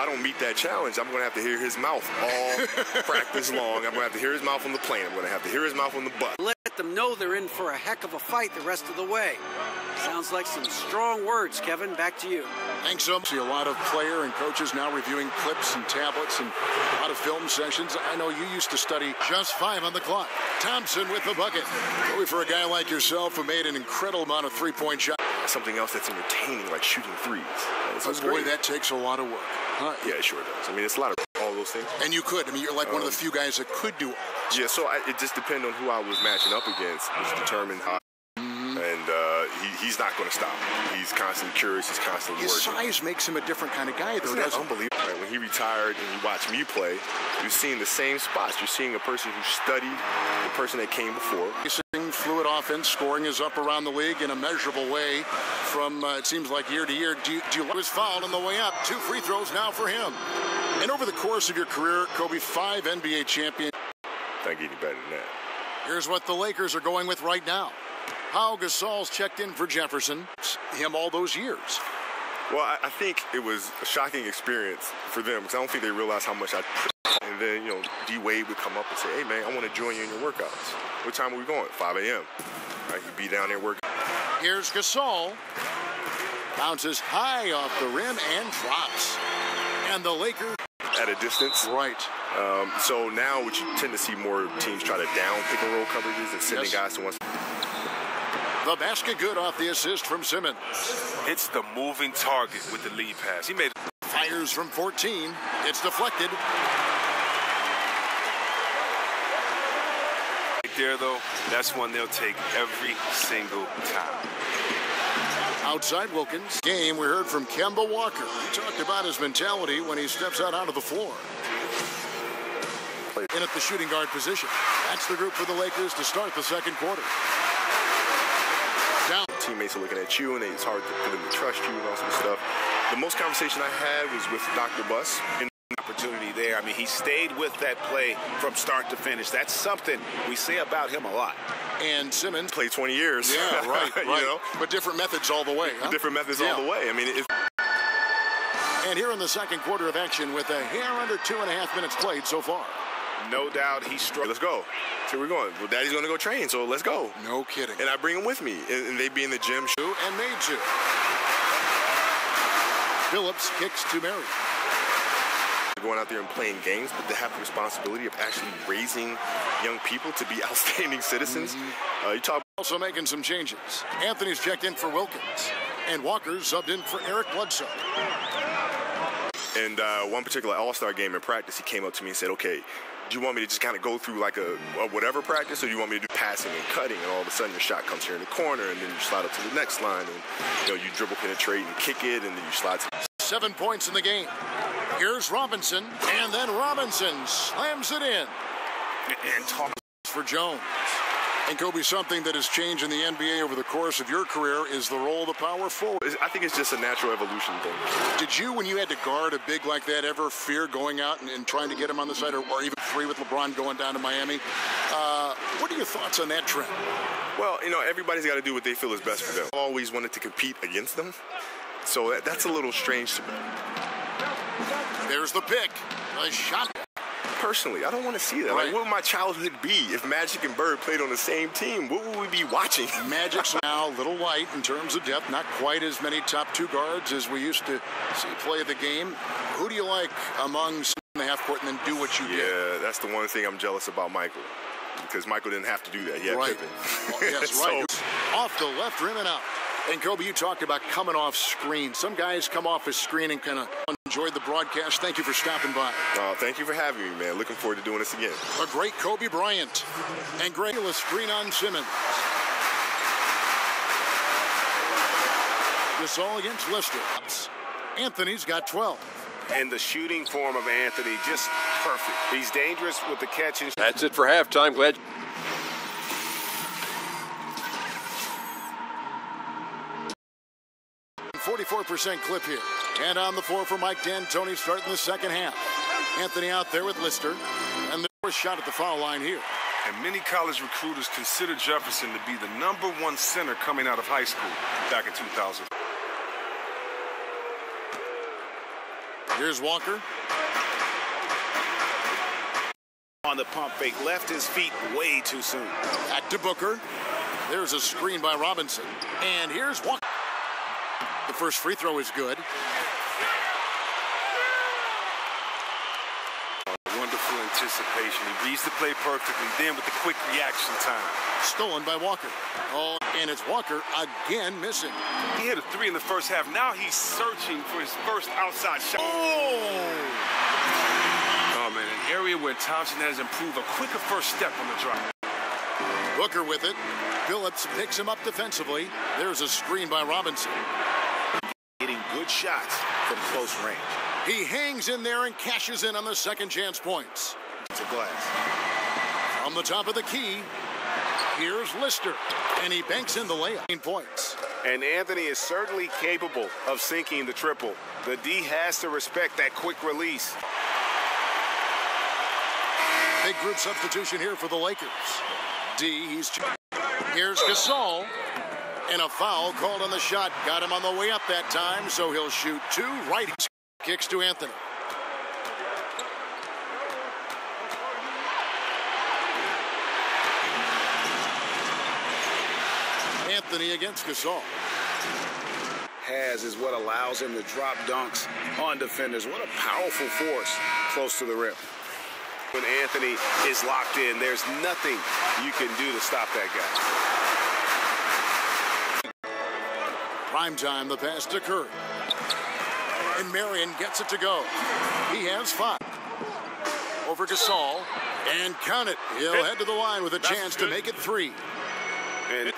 I don't meet that challenge, I'm going to have to hear his mouth all practice long. I'm going to have to hear his mouth on the plane. I'm going to have to hear his mouth on the bus. Let them know they're in for a heck of a fight the rest of the way. Sounds like some strong words, Kevin. Back to you. Thanks so much. See a lot of player and coaches now reviewing clips and tablets and a lot of film sessions. I know you used to study. Just 5 on the clock. Thompson with the bucket. Boy, for a guy like yourself who made an incredible amount of three-point shots. Something else that's entertaining, like shooting threes. But boy, that takes a lot of work. Huh? Yeah, it sure does. I mean, it's a lot of all those things. And you could. I mean, you're like one of the few guys that could do all this. Yeah, so it just depended on who I was matching up against, which determined how. And he's not going to stop. He's constantly curious. He's constantly His working. size makes him a different kind of guy, though. Isn't that unbelievable? Right, when he retired and you watch me play, you're seeing the same spots. You're seeing a person who studied the person that came before. Fluid offense, scoring is up around the league in a measurable way from, it seems like, year to year. Do you was fouled on the way up? 2 free throws now for him. And over the course of your career, Kobe, 5 NBA champions. Can't get any better than that. Here's what the Lakers are going with right now. Pau Gasol's checked in for Jefferson. Him all those years. Well, I think it was a shocking experience for them because I don't think they realized how much I. And then, you know, D Wade would come up and say, "Hey, man, I want to join you in your workouts. What time are we going? 5 a.m. I could be down there working." Here's Gasol. Bounces high off the rim and drops. And the Lakers at a distance. Right. So now what you tend to see more teams try to down pick and roll coverages and sending guys to one. The basket good off the assist from Simmons. It's the moving target with the lead pass. He made fires from 14. It's deflected. Right there, though, that's one they'll take every single time. Outside Wilkins. Game, we heard from Kemba Walker. He talked about his mentality when he steps out onto the floor. In at the shooting guard position. That's the group for the Lakers to start the second quarter. Down. Teammates are looking at you, and it's hard for them to trust you and all some stuff. The most conversation I had was with Dr. Buss. Opportunity there. I mean, he stayed with that play from start to finish. That's something we say about him a lot. And Simmons played 20 years. Yeah, right. You know? But different methods all the way. Huh? Different methods all the way. I mean, and here in the second quarter of action with a hair under 2.5 minutes played so far. No doubt he struck. Let's go. So we're going. Well, Daddy's going to go train, so let's go. No kidding. And I bring him with me, and they be in the gym. And made to. Phillips kicks to Mary. Going out there and playing games, but they have the responsibility of actually raising young people to be outstanding citizens. You talk. Also making some changes. Anthony's checked in for Wilkins, and Walker's subbed in for Eric Bledsoe. And one particular All-Star game in practice, he came up to me and said, "Okay, do you want me to just kind of go through like a whatever practice, or do you want me to do passing and cutting, and all of a sudden your shot comes here in the corner, and then you slide up to the next line, and you dribble, penetrate, and kick it, and then you slide to." 7 points in the game. Here's Robinson, and then Robinson slams it in. And talks for Jones. And Kobe, something that has changed in the NBA over the course of your career is the role of the power forward. I think it's just a natural evolution thing. Did you, when you had to guard a big like that, ever fear going out and trying to get him on the side, or even free with LeBron going down to Miami? What are your thoughts on that trend? Well, everybody's got to do what they feel is best for them. I've always wanted to compete against them, so that's a little strange to me. There's the pick. A shot. Personally, I don't want to see that. Right. Like, what would my childhood be if Magic and Bird played on the same team? What would we be watching? Magic's now a little light in terms of depth. Not quite as many top 2 guards as we used to see play the game. Who do you like among the half court and then do what you did? Yeah, that's the one thing I'm jealous about Michael. Because Michael didn't have to do that. He had Pippen. Yes, right. Off the left rim and out. And Kobe, you talked about coming off screen. Some guys come off a screen and kind of enjoyed the broadcast. Thank you for stopping by. Thank you for having me, man. Looking forward to doing this again. A great Kobe Bryant. And great screen on Simmons. Gasol against Lister. Anthony's got 12. And the shooting form of Anthony, just perfect. He's dangerous with the catches. That's it for halftime. Glad. 44% clip here. And on the floor for Mike D'Antoni starting the second half. Anthony out there with Lister. And the first shot at the foul line here. And many college recruiters consider Jefferson to be the #1 center coming out of high school back in 2000. Here's Walker. On the pump fake, left his feet way too soon. Back to Booker. There's a screen by Robinson. And here's Walker. The first free throw is good. Wonderful anticipation. He reads the play perfectly. Then with the quick reaction time. Stolen by Walker. Oh, and it's Walker again missing. He hit a 3 in the first half. Now he's searching for his first outside shot. Oh, man, an area where Thompson has improved, a quicker first step on the drive. Booker with it. Phillips picks him up defensively. There's a screen by Robinson. Getting good shots from close range. He hangs in there and cashes in on the second chance points. It's a glass. From the top of the key, here's Lister. And he banks in the layup. Points. And Anthony is certainly capable of sinking the triple. The D has to respect that quick release. Big group substitution here for the Lakers. Here's Gasol. And a foul called on the shot. Got him on the way up that time, so he'll shoot 2 right. Kicks to Anthony. Anthony against Gasol. Has is what allows him to drop dunks on defenders. What a powerful force close to the rim. When Anthony is locked in, there's nothing you can do to stop that guy. Prime time, the pass to Curry. And Marion gets it to go. He has 5. Over Gasol. And count it. He'll head to the line with a chance to make it 3. And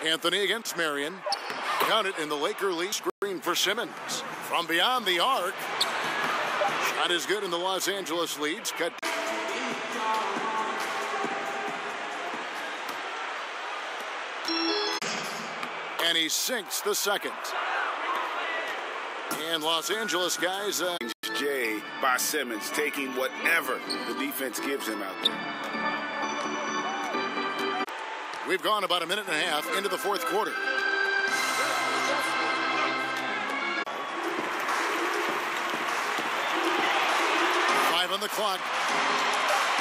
Anthony against Marion. Count it in the Laker lead. Screen for Simmons. From beyond the arc. Shot is good in the Los Angeles leads. Cut. And he sinks the second. And Los Angeles guys. Jay by Simmons taking whatever the defense gives him out there. We've gone about a minute and a half into the fourth quarter. On the clock.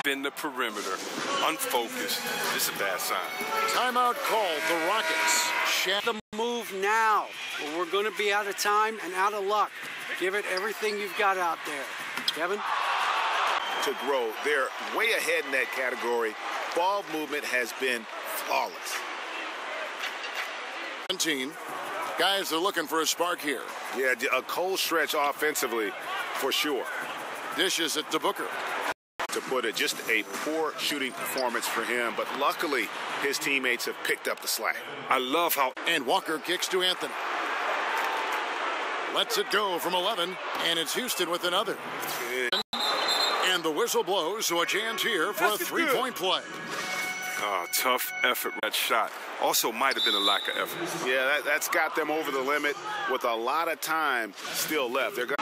Been the perimeter, unfocused. This is a bad sign. Timeout called. The Rockets. The move now, or we're going to be out of time and out of luck. Give it everything you've got out there. Kevin? To grow. They're way ahead in that category. Ball movement has been flawless. 17. Guys are looking for a spark here. Yeah, a cold stretch offensively for sure. Dishes it to Booker. To put it, just a poor shooting performance for him, but luckily his teammates have picked up the slack. I love how... And Walker kicks to Anthony. Lets it go from 11, and it's Houston with another. And the whistle blows, so a chance here for a three-point play. Tough effort, that shot. Also might have been a lack of effort. Yeah, that's got them over the limit with a lot of time still left. They're going.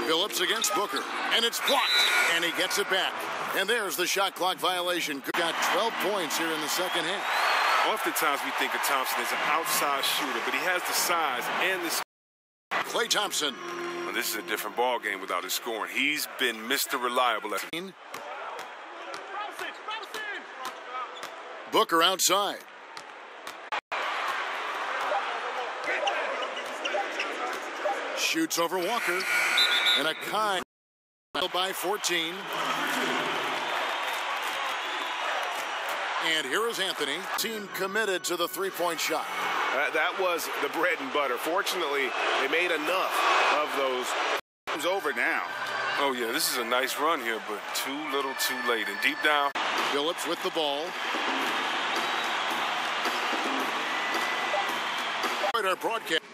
Phillips against Booker, and it's blocked, and he gets it back. And there's the shot clock violation. Got 12 points here in the second half. Oftentimes we think of Thompson as an outside shooter, but he has the size and the... Klay Thompson. Well, this is a different ball game without his scoring. He's been Mr. Reliable. Booker outside. Shoots over Walker. And a kind by 14. And here is Anthony. Team committed to the three-point shot. That was the bread and butter. Fortunately, they made enough of those. It's over now. Oh, yeah, this is a nice run here, but too little too late. And deep down. Phillips with the ball. Our broadcast.